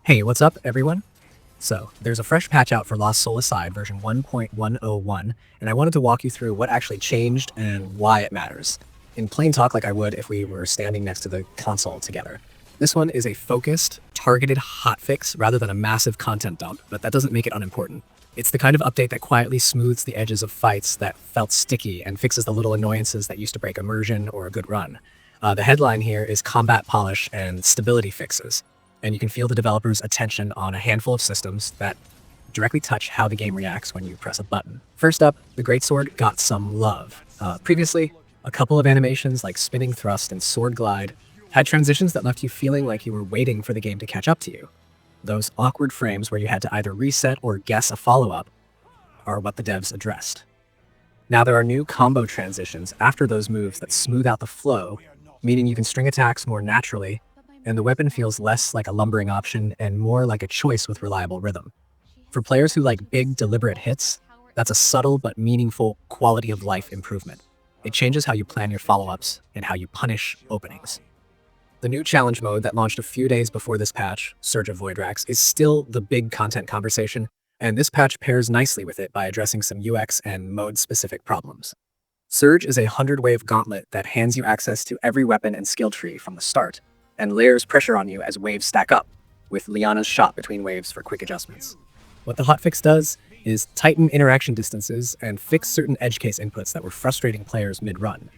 Hey, what's up, everyone? So, there's a fresh patch out for Lost Soul Aside version 1.101, and I wanted to walk you through what actually changed and why it matters. In plain talk, like I would if we were standing next to the console together. This one is a focused, targeted hotfix rather than a massive content dump, but that doesn't make it unimportant. It's the kind of update that quietly smooths the edges of fights that felt sticky and fixes the little annoyances that used to break immersion or a good run. The headline here is combat polish and stability fixes, and you can feel the developer's attention on a handful of systems that directly touch how the game reacts when you press a button. First up, the Greatsword got some love. Previously, a couple of animations like spinning thrust and sword glide had transitions that left you feeling like you were waiting for the game to catch up to you. Those awkward frames where you had to either reset or guess a follow-up are what the devs addressed. Now there are new combo transitions after those moves that smooth out the flow, meaning you can string attacks more naturally, and the weapon feels less like a lumbering option and more like a choice with reliable rhythm. For players who like big, deliberate hits, that's a subtle but meaningful quality of life improvement. It changes how you plan your follow-ups and how you punish openings. The new challenge mode that launched a few days before this patch, Surge of Voidrax, is still the big content conversation, and this patch pairs nicely with it by addressing some UX and mode-specific problems. Surge is a 100-wave gauntlet that hands you access to every weapon and skill tree from the start, and layers pressure on you as waves stack up, with Liana's shot between waves for quick adjustments. What the hotfix does is tighten interaction distances and fix certain edge case inputs that were frustrating players mid-run.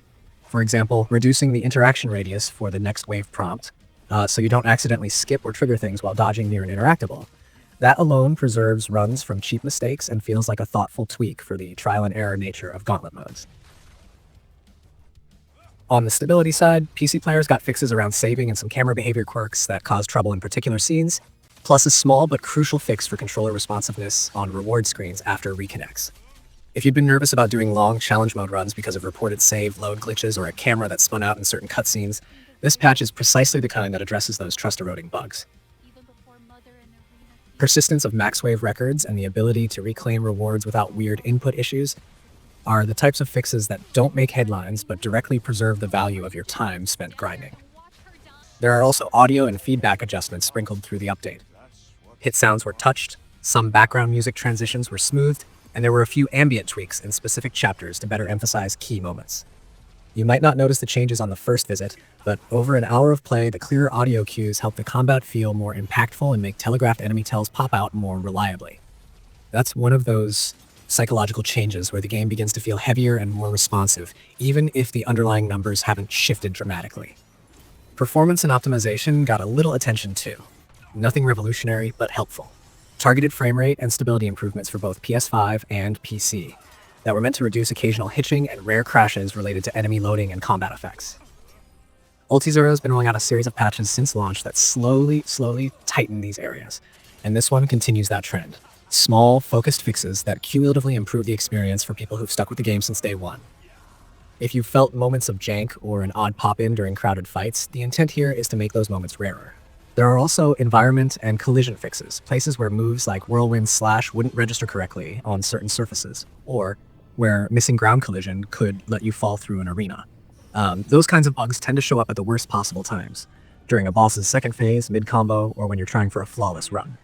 For example, reducing the interaction radius for the next wave prompt, so you don't accidentally skip or trigger things while dodging near an interactable. That alone preserves runs from cheap mistakes and feels like a thoughtful tweak for the trial-and-error nature of gauntlet modes. On the stability side, PC players got fixes around saving and some camera behavior quirks that cause trouble in particular scenes, plus a small but crucial fix for controller responsiveness on reward screens after reconnects. If you'd been nervous about doing long challenge mode runs because of reported save load glitches or a camera that spun out in certain cutscenes, this patch is precisely the kind that addresses those trust-eroding bugs. Persistence of max wave records and the ability to reclaim rewards without weird input issues are the types of fixes that don't make headlines but directly preserve the value of your time spent grinding. There are also audio and feedback adjustments sprinkled through the update. Hit sounds were touched, some background music transitions were smoothed, and there were a few ambient tweaks in specific chapters to better emphasize key moments. You might not notice the changes on the first visit, but over an hour of play, the clearer audio cues help the combat feel more impactful and make telegraphed enemy tells pop out more reliably. That's one of those psychological changes where the game begins to feel heavier and more responsive, even if the underlying numbers haven't shifted dramatically. Performance and optimization got a little attention too. Nothing revolutionary, but helpful. Targeted frame rate and stability improvements for both PS5 and PC that were meant to reduce occasional hitching and rare crashes related to enemy loading and combat effects. Ultizero has been rolling out a series of patches since launch that slowly tighten these areas, and this one continues that trend. Small, focused fixes that cumulatively improve the experience for people who've stuck with the game since day one. If you felt moments of jank or an odd pop-in during crowded fights, the intent here is to make those moments rarer. There are also environment and collision fixes, places where moves like Whirlwind Slash wouldn't register correctly on certain surfaces, or where missing ground collision could let you fall through an arena. Those kinds of bugs tend to show up at the worst possible times, during a boss's second phase, mid-combo, or when you're trying for a flawless run.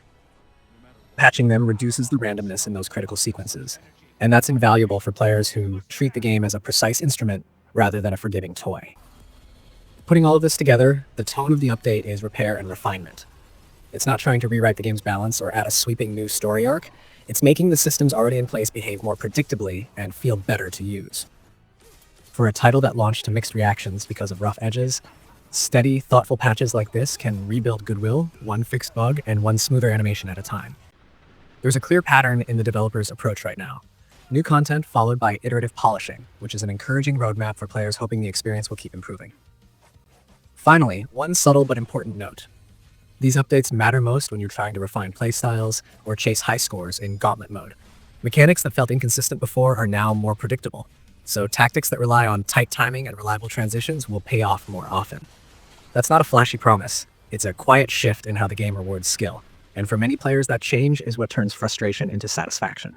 Patching them reduces the randomness in those critical sequences, and that's invaluable for players who treat the game as a precise instrument rather than a forgiving toy. Putting all of this together, the tone of the update is repair and refinement. It's not trying to rewrite the game's balance or add a sweeping new story arc. It's making the systems already in place behave more predictably and feel better to use. For a title that launched to mixed reactions because of rough edges, steady, thoughtful patches like this can rebuild goodwill, one fixed bug, and one smoother animation at a time. There's a clear pattern in the developer's approach right now. New content followed by iterative polishing, which is an encouraging roadmap for players hoping the experience will keep improving. Finally, one subtle but important note. These updates matter most when you're trying to refine playstyles or chase high scores in gauntlet mode. Mechanics that felt inconsistent before are now more predictable, so tactics that rely on tight timing and reliable transitions will pay off more often. That's not a flashy promise. It's a quiet shift in how the game rewards skill, and for many players that change is what turns frustration into satisfaction.